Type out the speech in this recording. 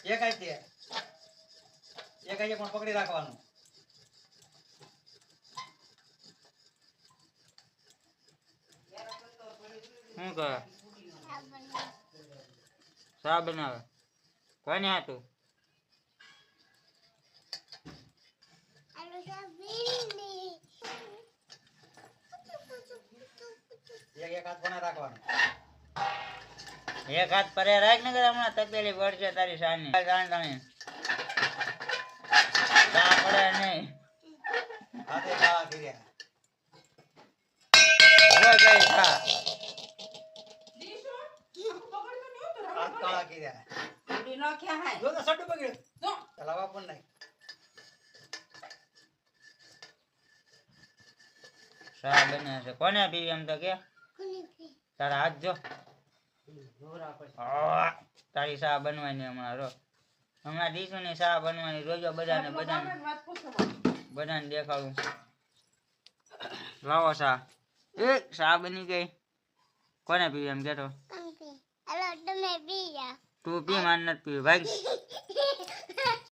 એક આઈ દે એક આઈ પણ પકડી રાખવાનું શું કરે શા બનાવે કોને હતું એક હાથ કોને રાખવાનો એક હાથ પરે રાખ ને હમણાં તપેલી પડશે તારી સાની જાણી ચા પડે નહીં હાથે ખાવા કર્યા હોય ગઈ ચા હાથ કાળા કર્યા જો તો સડું બગડ્યું ચલાવવા પણ નહીં ચા બને છે કોને પીવી એમ તો કે તારા હાથ જો તારી ચા બનવાની હમણાં રો હમણાં દીસુ ની ચા બનવાની રોજો બધાને દેખાડું લાવો ચા એ ચા બની ગઈ કોને પીવી એમ કેતો તું પી માન નથી પીવી ભાઈ